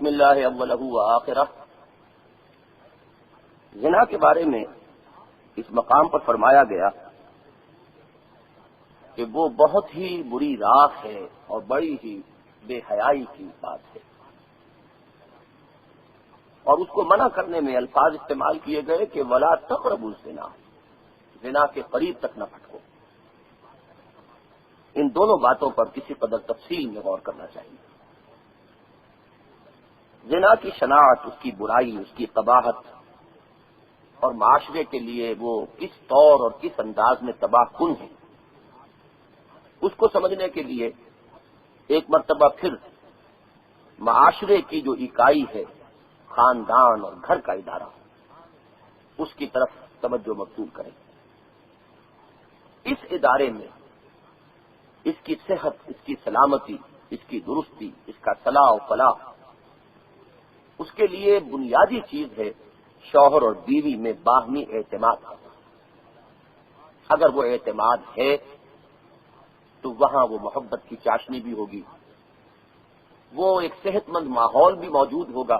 بسم اللہ اولہ و آخرہ. زنا کے بارے میں اس مقام پر فرمایا گیا کہ وہ بہت ہی بری راکھ ہے اور بڑی ہی بے حیائی کی بات ہے، اور اس کو منع کرنے میں الفاظ استعمال کیے گئے کہ ولا تقربوا الزنا، زنا کے قریب تک نہ پھٹکو. ان دونوں باتوں پر کسی قدر تفصیل میں غور کرنا چاہیے. زنا کی شناعت، اس کی برائی، اس کی قباحت اور معاشرے کے لیے وہ کس طور اور کس انداز میں تباہ کن ہے، اس کو سمجھنے کے لیے ایک مرتبہ پھر معاشرے کی جو اکائی ہے، خاندان اور گھر کا ادارہ، اس کی طرف توجہ مبذول کریں. اس ادارے میں اس کی صحت، اس کی سلامتی، اس کی درستی، اس کا صلاح و فلاح، اس کے لیے بنیادی چیز ہے شوہر اور بیوی میں باہمی اعتماد. اگر وہ اعتماد ہے تو وہاں وہ محبت کی چاشنی بھی ہوگی، وہ ایک صحت مند ماحول بھی موجود ہوگا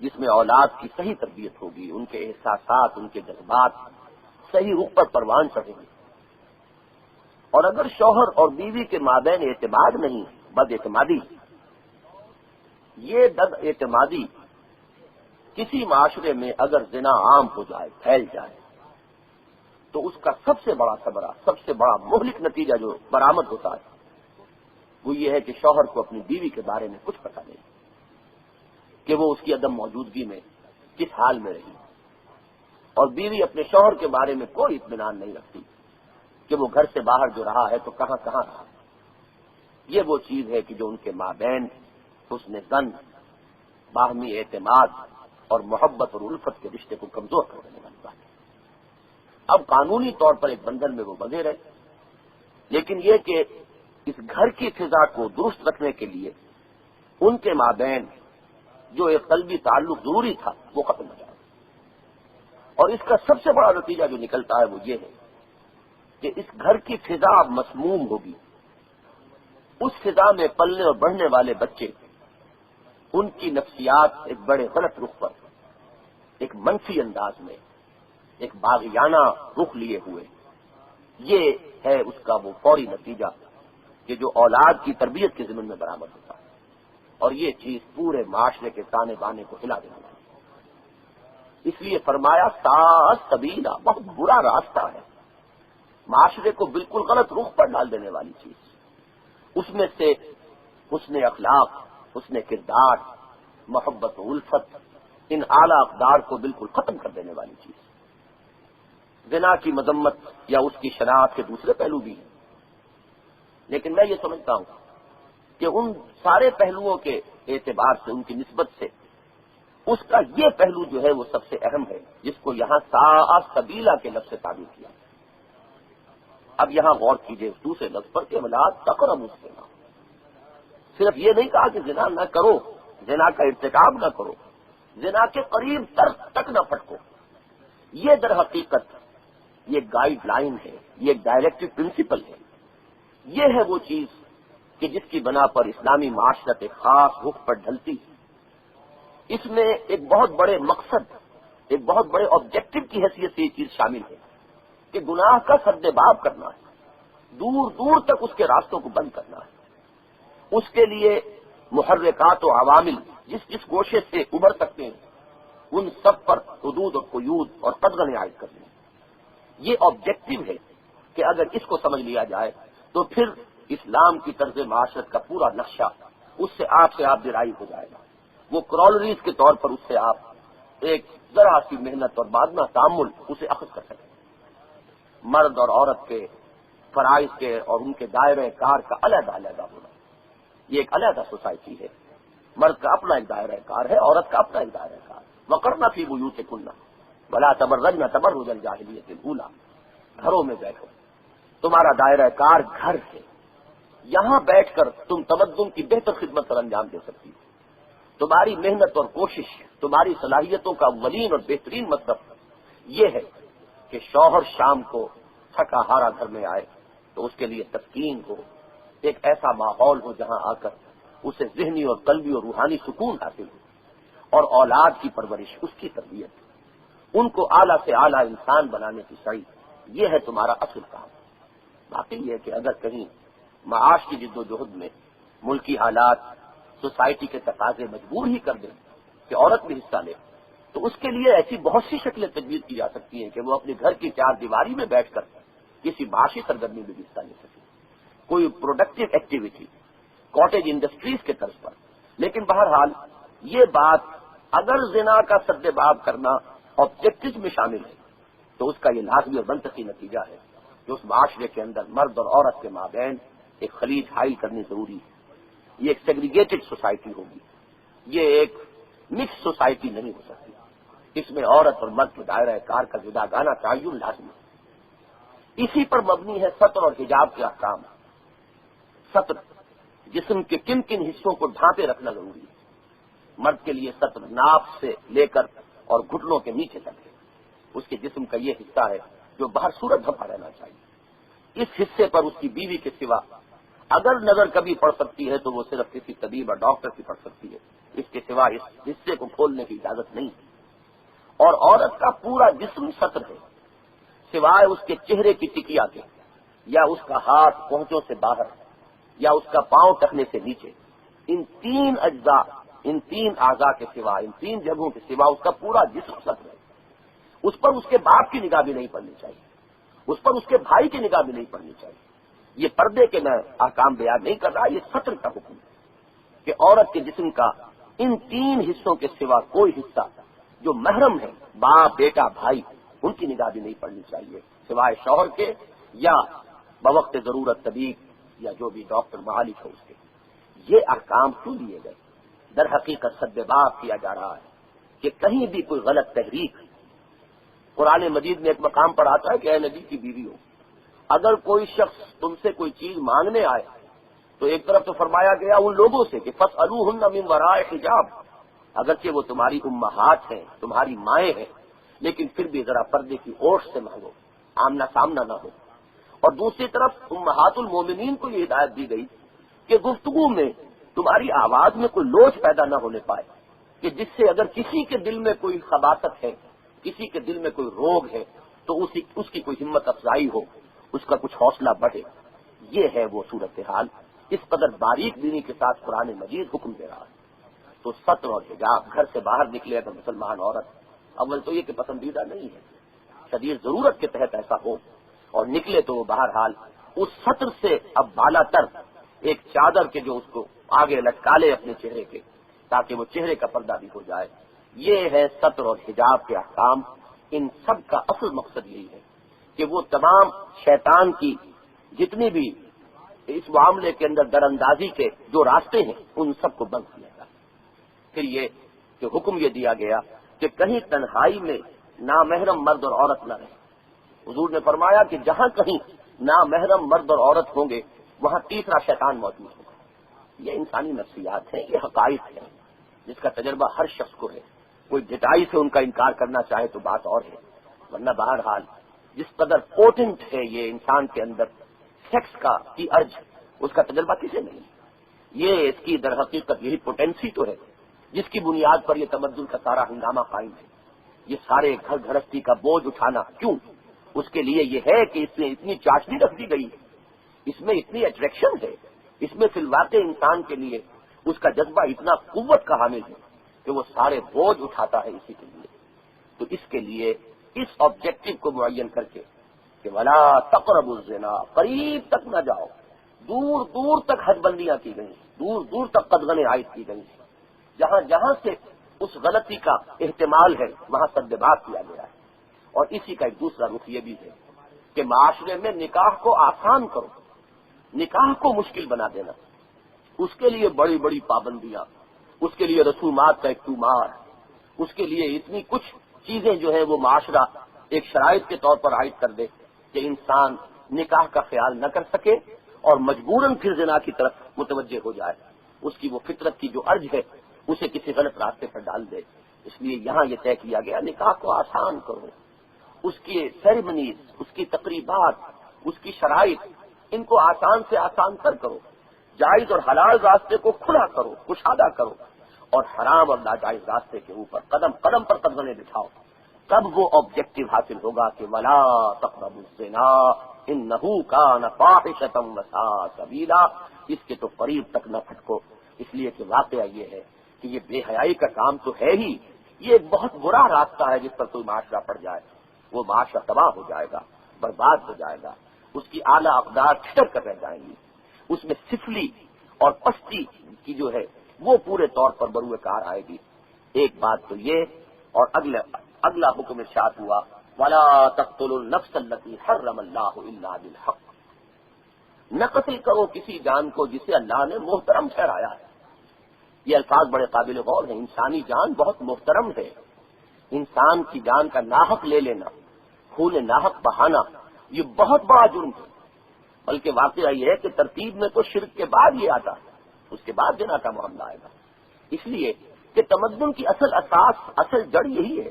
جس میں اولاد کی صحیح تربیت ہوگی، ان کے احساسات، ان کے جذبات صحیح رخ پر پروان چڑھیں گے. اور اگر شوہر اور بیوی کے مابین اعتماد نہیں، بد اعتمادی، یہ بد اعتمادی کسی معاشرے میں اگر زنا عام ہو جائے، پھیل جائے، تو اس کا سب سے بڑا ثمرہ، سب سے بڑا مہلک نتیجہ جو برآمد ہوتا ہے وہ یہ ہے کہ شوہر کو اپنی بیوی کے بارے میں کچھ پتہ نہیں کہ وہ اس کی عدم موجودگی میں کس حال میں رہی، اور بیوی اپنے شوہر کے بارے میں کوئی اطمینان نہیں رکھتی کہ وہ گھر سے باہر جو رہا ہے تو کہاں کہاں رہا. یہ وہ چیز ہے کہ جو ان کے مابین حسن ظن، باہمی اعتماد اور محبت اور الفت کے رشتے کو کمزور کر دینے والی بات ہے. اب قانونی طور پر ایک بندھن میں وہ بندھے رہے، لیکن یہ کہ اس گھر کی فضا کو درست رکھنے کے لیے ان کے مابین جو ایک قلبی تعلق ضروری تھا وہ ختم ہو جائے. اور اس کا سب سے بڑا نتیجہ جو نکلتا ہے وہ یہ ہے کہ اس گھر کی فضا اب مسموم ہوگی. اس فضا میں پلنے اور بڑھنے والے بچے، ان کی نفسیات ایک بڑے غلط رخ پر، ایک منفی انداز میں، ایک باغیانہ رخ لیے ہوئے، یہ ہے اس کا وہ فوری نتیجہ کہ جو اولاد کی تربیت کے ضمن میں برآمد ہوتا ہے. اور یہ چیز پورے معاشرے کے تانے بانے کو ہلا دینے والی ہے. اس لیے فرمایا ساء سبیلا، بہت برا راستہ ہے، معاشرے کو بالکل غلط رخ پر ڈال دینے والی چیز. اس میں سے حسن اخلاق، حسن کردار، محبت و الفت، ان اعلیٰ اقدار کو بالکل ختم کر دینے والی چیز. زنا کی مذمت یا اس کی شناخت کے دوسرے پہلو بھی ہیں، لیکن میں یہ سمجھتا ہوں کہ ان سارے پہلوؤں کے اعتبار سے، ان کی نسبت سے، اس کا یہ پہلو جو ہے وہ سب سے اہم ہے جس کو یہاں ساء سبیلا کے لفظ سے تعبیر کیا. اب یہاں غور کیجئے اس دوسرے لفظ پر کہ ولا تقربوا الزنا. صرف یہ نہیں کہا کہ زنا نہ کرو، زنا کا ارتکاب نہ کرو، زنا کے قریب تک نہ پھٹکو. یہ در حقیقت یہ گائیڈ لائن ہے، یہ ایک ڈائریکٹو پرنسپل ہے. یہ ہے وہ چیز کہ جس کی بنا پر اسلامی معاشرت ایک خاص رخ پر ڈھلتی ہے. اس میں ایک بہت بڑے مقصد، ایک بہت بڑے آبجیکٹو کی حیثیت سے یہ چیز شامل ہے کہ گناہ کا سد باب کرنا ہے، دور دور تک اس کے راستوں کو بند کرنا ہے. اس کے لیے محرکات و عوامل جس جس گوشے سے ابھر سکتے ہیں ان سب پر حدود اور قیود اور قدغنیں عائد کرنی ہیں. یہ آبجیکٹو ہے کہ اگر اس کو سمجھ لیا جائے تو پھر اسلام کی طرز معاشرت کا پورا نقشہ اس سے آپ ڈرائیو ہو جائے گا. وہ کرولریز کے طور پر اس سے آپ ایک ذرا سی محنت اور بعد میں تعامل اسے اخذ کر سکیں. مرد اور عورت کے فرائض کے اور ان کے دائرۂ کار کا علیحدہ علیحدہ ہونا، یہ ایک علیحدہ سوسائٹی ہے. مرد کا اپنا ایک دائرۂ کار ہے، عورت کا اپنا ایک دائرۂ کار. وقرنا فی بیوتکن ولا تبرجن تبرج الجاہلیۃ الاولی. گھروں میں بیٹھو، تمہارا دائرۂ کار گھر ہے، یہاں بیٹھ کر تم تمدن کی بہتر خدمت سر انجام دے سکتی ہو. تمہاری محنت اور کوشش، تمہاری صلاحیتوں کا اولین اور بہترین مطلب یہ ہے کہ شوہر شام کو تھکا ہارا گھر میں آئے تو اس کے لیے تسکین ہو، ایک ایسا ماحول ہو جہاں آ کر اسے ذہنی اور قلبی اور روحانی سکون حاصل ہو، اور اولاد کی پرورش، اس کی تربیت، ان کو اعلیٰ سے اعلیٰ انسان بنانے کی سعی، یہ ہے تمہارا اصل کام۔ باقی یہ کہ اگر کہیں معاش کی جد و جہد میں ملکی حالات، سوسائٹی کے تقاضے مجبور ہی کر دیں کہ عورت بھی حصہ لے، تو اس کے لیے ایسی بہت سی شکلیں تجویز کی جا سکتی ہیں کہ وہ اپنے گھر کی چار دیواری میں بیٹھ کر کسی معاشی سرگرمی میں بھی حصہ لے سکے، کوئی پروڈکٹیو ایکٹیویٹی، کاٹیج انڈسٹریز کے طرز پر۔ لیکن بہرحال یہ بات اگر زنا کا سد باب کرنا آبجیکٹو میں شامل ہے تو اس کا یہ لازمی اور منطقی نتیجہ ہے کہ اس معاشرے کے اندر مرد اور عورت کے مابین ایک خلیج حائل کرنی ضروری ہے۔ یہ ایک سیگریگیٹڈ سوسائٹی ہوگی، یہ ایک مکس سوسائٹی نہیں ہو سکتی، اس میں عورت اور مرد کے دائرہ کار کا جداگانہ تعین لازمی ہے۔ اسی پر مبنی ہے سطر اور حجاب کے احکام۔ سطر، جسم کے کن کن حصوں کو ڈھانپے رکھنا ضروری ہے۔ مرد کے لیے سطر ناف سے لے کر اور گھٹنوں کے نیچے تک ہے، اس کے جسم کا یہ حصہ ہے جو باہر صورت ڈھپا رہنا چاہیے۔ اس حصے پر اس کی بیوی کے سوا اگر نظر کبھی پڑ سکتی ہے تو وہ صرف کسی طبیب اور ڈاکٹر کی پڑ سکتی ہے، اس کے سوا اس حصے کو کھولنے کی اجازت نہیں ہے۔ اور عورت کا پورا جسم سطر ہے سوائے اس کے چہرے کی ٹکیا کے، یا اس کا ہاتھ پہنچوں سے باہر، یا اس کا پاؤں ٹکنے سے نیچے۔ ان تین اجزاء، ان تین اعضاء کے سوا، ان تین جگہوں کے سوا اس کا پورا جسم سطر ہے۔ اس پر اس کے باپ کی نگاہ بھی نہیں پڑنی چاہیے، اس پر اس کے بھائی کی نگاہ بھی نہیں پڑنی چاہیے۔ یہ پردے کے میں احکام بیان نہیں کر رہا، یہ سطر کا حکم ہے کہ عورت کے جسم کا ان تین حصوں کے سوا کوئی حصہ جو محرم ہے، باپ، بیٹا، بھائی، ان کی نگاہ بھی نہیں پڑنی چاہیے سوائے شوہر کے یا بوقت ضرورت طبیب یا جو بھی ڈاکٹر معالج ہو اس کے۔ یہ احکام کیوں دیے گئے؟ در حقیقت سد باب کیا جا رہا ہے کہ کہیں بھی کوئی غلط تحریک۔ قرآن مجید میں ایک مقام پر آتا ہے کہ اے نبی کی بیوی ہو، اگر کوئی شخص تم سے کوئی چیز مانگنے آئے تو ایک طرف تو فرمایا گیا ان لوگوں سے کہ فاسألوہن من وراء حجاب، اگرچہ وہ تمہاری امہات ہیں، تمہاری مائیں ہیں، لیکن پھر بھی ذرا پردے کی اوٹ سے مانگو، آمنا سامنا نہ ہو۔ اور دوسری طرف امہات المومنین کو یہ ہدایت دی گئی کہ گفتگو میں تمہاری آواز میں کوئی لوچ پیدا نہ ہونے پائے، کہ جس سے اگر کسی کے دل میں کوئی خباثت ہے، کسی کے دل میں کوئی روگ ہے تو اس کی کوئی ہمت افزائی ہو، اس کا کچھ حوصلہ بڑھے۔ یہ ہے وہ صورتحال، اس قدر باریک بینی کے ساتھ قرآن مجید حکم دے رہا ہے۔ تو سطر اور حجاب، گھر سے باہر نکلے اگر مسلمان عورت، اول تو یہ کہ پسندیدہ نہیں ہے، شدید ضرورت کے تحت ایسا ہو، اور نکلے تو وہ بہرحال اس سطر سے اب بالا تر ایک چادر کے جو اس کو آگے لٹکا لے اپنے چہرے کے، تاکہ وہ چہرے کا پردہ بھی ہو جائے۔ یہ ہے سطر اور حجاب کے احکام۔ ان سب کا اصل مقصد یہی ہے کہ وہ تمام شیطان کی جتنی بھی اس معاملے کے اندر دراندازی کے جو راستے ہیں ان سب کو بند کیا جائے۔ پھر یہ کہ حکم یہ دیا گیا کہ کہیں تنہائی میں نامحرم مرد اور عورت نہ رہے۔ حضور نے فرمایا کہ جہاں کہیں نامحرم مرد اور عورت ہوں گے وہاں تیسرا شیطان موجود ہوگا۔ یہ انسانی نفسیات ہیں، یہ حقائق ہیں جس کا تجربہ ہر شخص کو ہے۔ کوئی ڈٹائی سے ان کا انکار کرنا چاہے تو بات اور ہے، ورنہ بہرحال جس قدر پوٹنٹ ہے یہ انسان کے اندر سیکس کی ارج، اس کا تجربہ کسے نہیں۔ یہ اس کی در حقیقت یہی پوٹینسی تو ہے جس کی بنیاد پر یہ تمدن کا سارا ہنگامہ قائم ہے۔ یہ سارے گھر گھرستی کا بوجھ اٹھانا کیوں؟ اس کے لیے یہ ہے کہ اس میں اتنی چاشنی رکھ دی گئی ہے، اس میں اتنی اٹریکشن ہے، اس میں فی الواقع انسان کے لیے اس کا جذبہ اتنا قوت کا حامل ہے کہ وہ سارے بوجھ اٹھاتا ہے اسی کے لیے۔ تو اس کے لیے اس آبجیکٹو کو معین کر کے کہ ولا تقربوا الزنا، قریب تک نہ جاؤ، دور دور تک حد بندیاں کی گئی، دور دور تک قدغنیں عائد کی گئی، جہاں جہاں سے اس غلطی کا احتمال ہے وہاں سدباب کیا گیا ہے۔ اور اسی کا ایک دوسرا رخ یہ بھی ہے کہ معاشرے میں نکاح کو آسان کرو، نکاح کو مشکل بنا دینا، اس کے لیے بڑی بڑی پابندیاں، اس کے لیے رسومات کا ایک تومار، اس کے لیے اتنی کچھ چیزیں جو ہے وہ معاشرہ ایک شرائط کے طور پر عائد کر دے کہ انسان نکاح کا خیال نہ کر سکے اور مجبوراً پھر زنا کی طرف متوجہ ہو جائے، اس کی وہ فطرت کی جو ارج ہے اسے کسی غلط راستے پر ڈال دے۔ اس لیے یہاں یہ طے کیا گیا نکاح کو آسان کرو، اس کی سیریمنیز، اس کی تقریبات، اس کی شرائط، ان کو آسان سے آسان تر کرو جائز اور حلال راستے کو کھلا کرو، کشادہ کرو، اور حرام اور ناجائز راستے کے اوپر قدم قدم پر قدمیں بٹھاؤ، تب وہ آبجیکٹو حاصل ہوگا کہ ولا تقربوا الزنا انہ کان فاحشۃ وساء سبیلا، اس کے تو قریب تک نہ پھٹکو، اس لیے کہ واقعہ یہ ہے کہ یہ بے حیائی کا کام تو ہے ہی، یہ ایک بہت برا راستہ ہے جس پر کوئی معاشرہ پڑ جائے، وہ معاشرہ تباہ ہو جائے گا، برباد ہو جائے گا، اس کی اعلیٰ اقدار چھٹر کر رہ جائیں گی، اس میں سفلی اور پستی کی جو ہے وہ پورے طور پر بروئے کار آئے گی۔ ایک بات تو یہ، اور اگلا حکم ارشاد ہوا وَلَا تَقْتُلُوا النَّفْسَ الَّتِي حَرَّمَ اللَّهُ إِلَّا بِالْحَقِّ، نہ قتل کرو کسی جان کو جسے اللہ نے محترم ٹھہرایا ہے۔ یہ الفاظ بڑے قابل غور ہیں، انسانی جان بہت محترم ہے، انسان کی جان کا ناحق لے لینا، خون ناحق بہانا، یہ بہت بڑا جرم ہے، بلکہ واقعہ یہ ہے کہ ترتیب میں تو شرک کے بعد یہ آتا ہے، اس کے بعد زنا کا معاملہ آئے گا، اس لیے کہ تمدن کی اصل اساس، اصل جڑ یہی ہے۔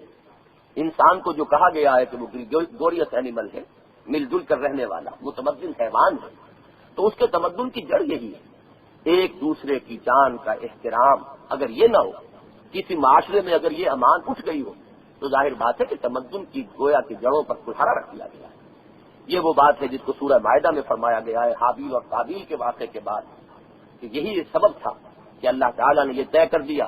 انسان کو جو کہا گیا ہے کہ وہ گریگوریس اینیمل ہے، مل جل کر رہنے والا متمدن حیوان ہے، تو اس کے تمدن کی جڑ یہی ہے، ایک دوسرے کی جان کا احترام۔ اگر یہ نہ ہو، کسی معاشرے میں اگر یہ امان اٹھ گئی ہو، تو ظاہر بات ہے کہ تمدن کی گویا کی جڑوں پر کلہاڑا رکھ دیا گیا ہے۔ یہ وہ بات ہے جس کو سورہ مائدہ میں فرمایا گیا ہے حابیل اور قابیل کے واقعے کے بعد، کہ یہی سبب تھا کہ اللہ تعالیٰ نے یہ طے کر دیا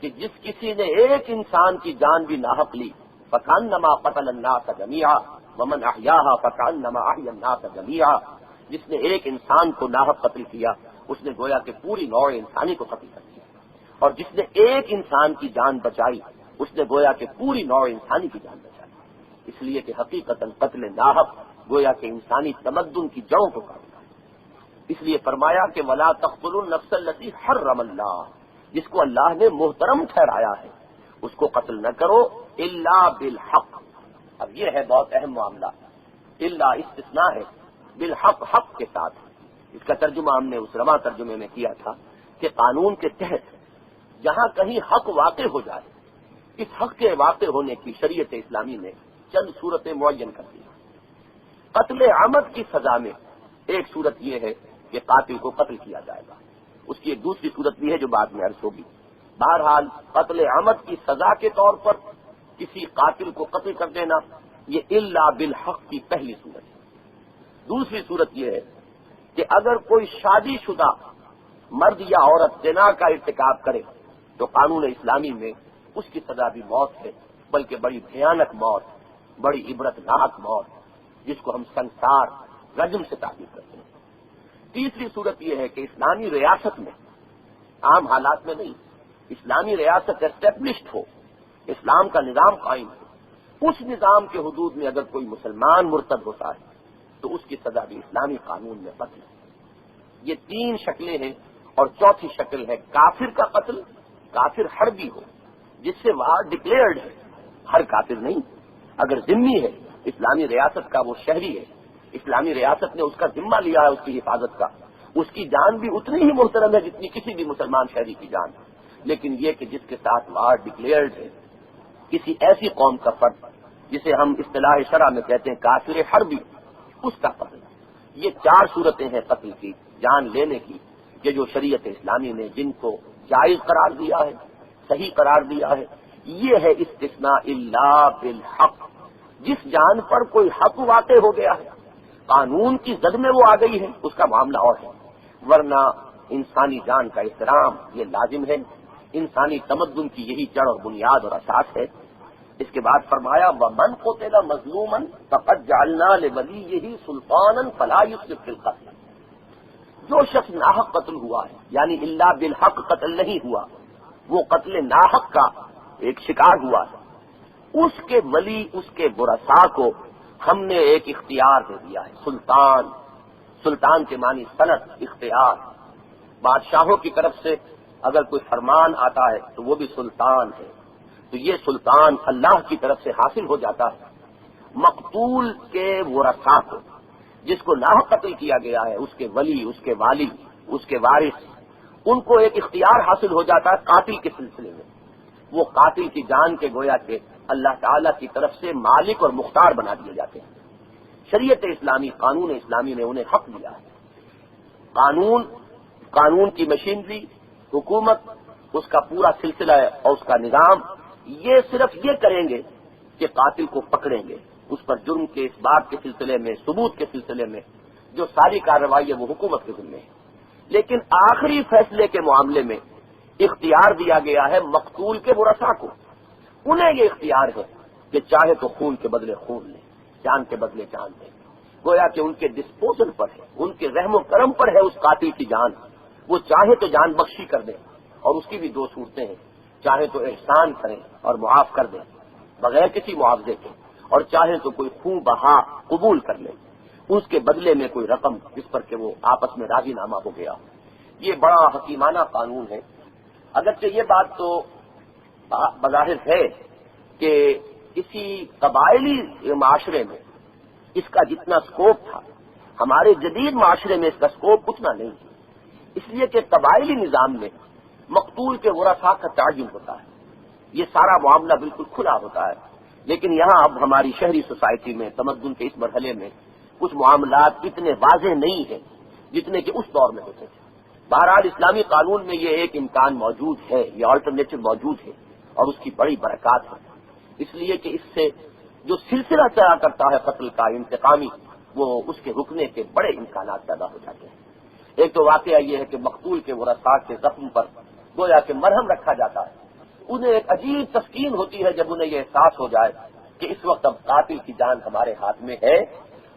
کہ جس کسی نے ایک انسان کی جان بھی ناحق لی فَكَأَنَّمَا قَتَلَ النَّاسَ جَمِيعًا وَمَنْ أَحْيَاهَا فَكَأَنَّمَا أَحْيَا النَّاسَ جَمِيعًا، جس نے ایک انسان کو ناحق قتل کیا اس نے گویا کہ پوری نوع انسانی کو قتل کر دیا، اور جس نے ایک انسان کی جان بچائی اس نے گویا کہ پوری نوع انسانی کی جان بچائی، اس لیے کہ حقیقتاً قتل ناحق گویا کہ انسانی تمدن کی جڑوں کو کاٹتا ہے۔ اس لیے فرمایا کہ وَلَا تَقْتُلُوا النَّفْسَ الَّتِي حَرَّمَ اللَّهُ، جس کو اللہ نے محترم ٹھہرایا ہے اس کو قتل نہ کرو الا بالحق۔ اب یہ ہے بہت اہم معاملہ، الا استثناء ہے، بالحق، حق کے ساتھ۔ اس کا ترجمہ ہم نے اس رواں ترجمے میں کیا تھا کہ قانون کے تحت جہاں کہیں حق واقع ہو جائے، اس حق کے واقع ہونے کی شریعت اسلامی نے چند صورتیں معین کر دی۔ قتل عمد کی سزا میں ایک صورت یہ ہے کہ قاتل کو قتل کیا جائے گا، اس کی ایک دوسری صورت بھی ہے جو بعد میں عرض ہوگی۔ بہرحال قتل عمد کی سزا کے طور پر کسی قاتل کو قتل کر دینا یہ الا بالحق کی پہلی صورت ہے۔ دوسری صورت یہ ہے کہ اگر کوئی شادی شدہ مرد یا عورت زنا کا ارتکاب کرے تو قانون اسلامی میں اس کی سزا بھی موت ہے، بلکہ بڑی بھیانک موت، بڑی عبرتناک موت، جس کو ہم سنسار رجم سے تعبیر کرتے ہیں۔ تیسری صورت یہ ہے کہ اسلامی ریاست میں، عام حالات میں نہیں، اسلامی ریاست اسٹیبلشڈ ہو، اسلام کا نظام قائم ہو، اس نظام کے حدود میں اگر کوئی مسلمان مرتد ہوتا ہے تو اس کی سزا بھی اسلامی قانون میں قتل ہے۔ یہ تین شکلیں ہیں، اور چوتھی شکل ہے کافر کا قتل، کافر حربی ہو جس سے وار ڈکلیئرڈ ہے، ہر کافر نہیں، اگر ذمہ ہے اسلامی ریاست کا، وہ شہری ہے، اسلامی ریاست نے اس کا ذمہ لیا ہے اس کی حفاظت کا، اس کی جان بھی اتنی ہی محترم ہے جتنی کسی بھی مسلمان شہری کی جان، لیکن یہ کہ جس کے ساتھ وار ڈکلیئرڈ ہے، کسی ایسی قوم کا فرد جسے ہم اصطلاح شرع میں کہتے ہیں کافر حربی، اس کا قتل۔ یہ چار صورتیں ہیں قتل کی، جان لینے کی، کہ جو شریعت اسلامی نے جن کو جائز قرار دیا ہے، صحیح قرار دیا ہے۔ یہ ہے استثناء الا بالحق، جس جان پر کوئی حق واقع ہو گیا ہے، قانون کی زد میں وہ آ گئی ہے، اس کا معاملہ اور ہے، ورنہ انسانی جان کا احترام یہ لازم ہے، انسانی تمدن کی یہی جڑ اور بنیاد اور اساس ہے۔ اس کے بعد فرمایا وَمَنْ قُتِلَ مَظْلُومًا فَقَدْ جَعَلْنَا لِوَلِيِّهِ سُلْطَانًا فَلَا يُسْرِفْ فِي الْقَتْلِ، جو شخص ناحق قتل ہوا ہے، یعنی الا بالحق قتل نہیں ہوا، وہ قتل ناحق کا ایک شکار ہوا ہے، اس کے ولی، اس کے ورثاء کو ہم نے ایک اختیار دے دیا ہے، سلطان۔ سلطان کے معنی سلط، اختیار۔ بادشاہوں کی طرف سے اگر کوئی فرمان آتا ہے تو وہ بھی سلطان ہے، تو یہ سلطان اللہ کی طرف سے حاصل ہو جاتا ہے۔ مقتول کے ورثاء کو، جس کو ناحق قتل کیا گیا ہے، اس کے ولی، اس کے والی، اس کے وارث، ان کو ایک اختیار حاصل ہو جاتا ہے قاتل کے سلسلے میں، وہ قاتل کی جان کے گویا کے اللہ تعالی کی طرف سے مالک اور مختار بنا دیے جاتے ہیں۔ شریعت اسلامی، قانون اسلامی نے انہیں حق دیا ہے۔ قانون قانون کی مشینری، حکومت، اس کا پورا سلسلہ اور اس کا نظام، یہ صرف یہ کریں گے کہ قاتل کو پکڑیں گے، اس پر جرم کے اس بات کے سلسلے میں، ثبوت کے سلسلے میں جو ساری کارروائی ہے وہ حکومت کے ذمہ ہے۔ لیکن آخری فیصلے کے معاملے میں اختیار دیا گیا ہے مقتول کے ورثاء کو۔ انہیں یہ اختیار ہے کہ چاہے تو خون کے بدلے خون لیں، جان کے بدلے جان دیں۔ گویا کہ ان کے ڈسپوزل پر ہے، ان کے رحم و کرم پر ہے اس قاتل کی جان۔ وہ چاہے تو جان بخشی کر دیں، اور اس کی بھی دو صورتیں ہیں، چاہے تو احسان کریں اور معاف کر دیں بغیر کسی معاوضے کے، اور چاہے تو کوئی خون بہا قبول کر لیں، اس کے بدلے میں کوئی رقم جس پر کہ وہ آپس میں راضی نامہ ہو گیا۔ یہ بڑا حکیمانہ قانون ہے۔ اگرچہ یہ بات تو بظاہر ہے کہ کسی قبائلی معاشرے میں اس کا جتنا سکوپ تھا، ہمارے جدید معاشرے میں اس کا سکوپ اتنا نہیں ہے، اس لیے کہ قبائلی نظام میں مقتول کے ورثاء کا تعین ہوتا ہے، یہ سارا معاملہ بالکل کھلا ہوتا ہے۔ لیکن یہاں اب ہماری شہری سوسائٹی میں، تمدن کے اس مرحلے میں کچھ معاملات اتنے واضح نہیں ہیں جتنے کہ اس دور میں ہوتے تھے۔ بہرحال اسلامی قانون میں یہ ایک امکان موجود ہے، یہ آلٹرنیٹو موجود ہے، اور اس کی بڑی برکات ہے، اس لیے کہ اس سے جو سلسلہ چلا کرتا ہے قتل کا انتقامی، وہ اس کے رکنے کے بڑے امکانات پیدا ہو جاتے ہیں۔ ایک تو واقعہ یہ ہے کہ مقتول کے ورثاء کے زخم پر گویا کہ مرہم رکھا جاتا ہے، انہیں ایک عجیب تسکین ہوتی ہے جب انہیں یہ احساس ہو جائے کہ اس وقت اب قاتل کی جان ہمارے ہاتھ میں ہے،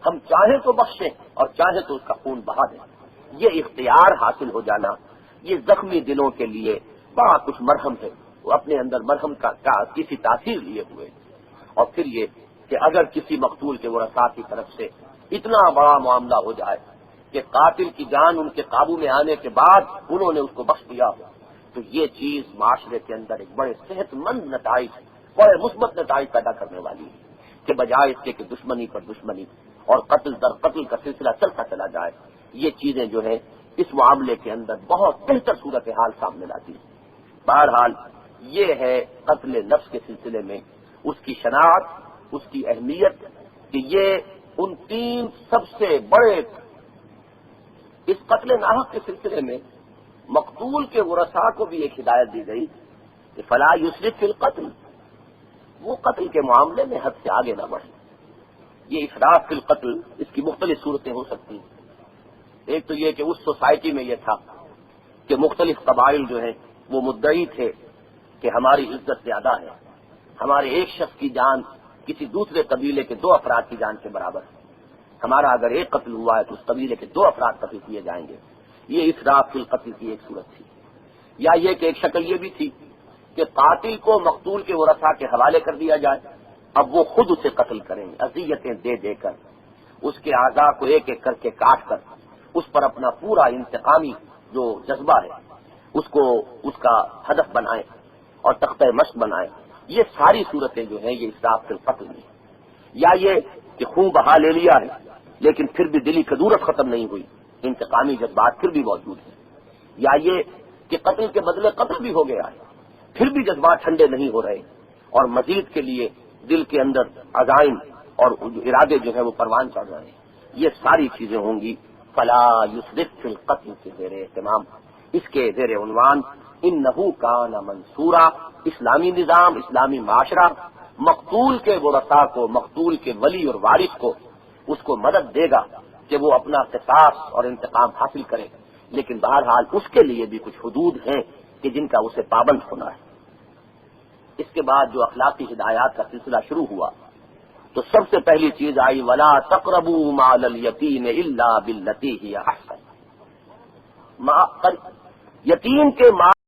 ہم چاہیں تو بخشیں اور چاہیں تو اس کا خون بہا دیں۔ یہ اختیار حاصل ہو جانا، یہ زخمی دلوں کے لیے بڑا کچھ مرہم ہے، وہ اپنے اندر مرہم کا کسی تاثیر لیے ہوئے۔ اور پھر یہ کہ اگر کسی مقتول کے ورثاء کی طرف سے اتنا بڑا معاملہ ہو جائے کہ قاتل کی جان ان کے قابو میں آنے کے بعد انہوں نے اس کو بخش دیا ہو، تو یہ چیز معاشرے کے اندر ایک بڑے صحت مند نتائج، بڑے مثبت نتائج پیدا کرنے والی ہے، کہ بجائے اس کے کہ دشمنی پر دشمنی اور قتل در قتل کا سلسلہ چلتا چلا جائے، یہ چیزیں جو ہے اس معاملے کے اندر بہت بہتر صورتحال سامنے لاتی ہے۔ بہرحال یہ ہے قتل نفس کے سلسلے میں اس کی شناخت، اس کی اہمیت، کہ یہ ان تین سب سے بڑے، اس قتل ناحق کے سلسلے میں مقتول کے ورثاء کو بھی ایک ہدایت دی گئی کہ فلا یسرف فی القتل، وہ قتل کے معاملے میں حد سے آگے نہ بڑھے۔ یہ اسراف فی القتل، اس کی مختلف صورتیں ہو سکتی ہیں۔ ایک تو یہ کہ اس سوسائٹی میں یہ تھا کہ مختلف قبائل جو ہیں وہ مدعی تھے کہ ہماری عزت زیادہ ہے، ہمارے ایک شخص کی جان کسی دوسرے قبیلے کے 2 افراد کی جان کے برابر ہے، ہمارا اگر ایک قتل ہوا ہے تو اس قبیلے کے 2 افراد قتل کیے جائیں گے۔ یہ اسراف فی القتل کی ایک صورت تھی۔ یا یہ کہ ایک شکل یہ بھی تھی کہ قاتل کو مقتول کے ورثاء کے حوالے کر دیا جائے، اب وہ خود اسے قتل کریں گے، اذیتیں دے دے کر، اس کے اعضاء کو ایک ایک کر کے کاٹ کر، اس پر اپنا پورا انتقامی جو جذبہ ہے اس کو اس کا ہدف بنائیں اور تختہ مشق بنائیں۔ یہ ساری صورتیں جو ہیں یہ اسراف فی القتل میں۔ یا یہ کہ خون بہا لے لیا ہے لیکن پھر بھی دلی کدورت ختم نہیں ہوئی، انتقامی جذبات پھر بھی موجود ہیں۔ یا یہ کہ قتل کے بدلے قتل بھی ہو گیا ہے، پھر بھی جذبات ٹھنڈے نہیں ہو رہے، اور مزید کے لیے دل کے اندر عزائم اور ارادے جو ہیں وہ پروان چڑھ رہے ہیں۔ یہ ساری چیزیں ہوں گی فلا یسرف فی القتل کے زیر اہتمام، اس کے زیر عنوان انہ کان منصورا۔ اسلامی نظام، اسلامی معاشرہ مقتول کے ورثاء کو، مقتول کے ولی اور وارث کو، اس کو مدد دے گا کہ وہ اپنا قصاص اور انتقام حاصل کرے، لیکن بہرحال اس کے لیے بھی کچھ حدود ہیں کہ جن کا اسے پابند ہونا ہے۔ اس کے بعد جو اخلاقی ہدایات کا سلسلہ شروع ہوا تو سب سے پہلی چیز آئی ولا تقربوا مال الیتیم الا بالتی ہی احسن، یتیم کے مال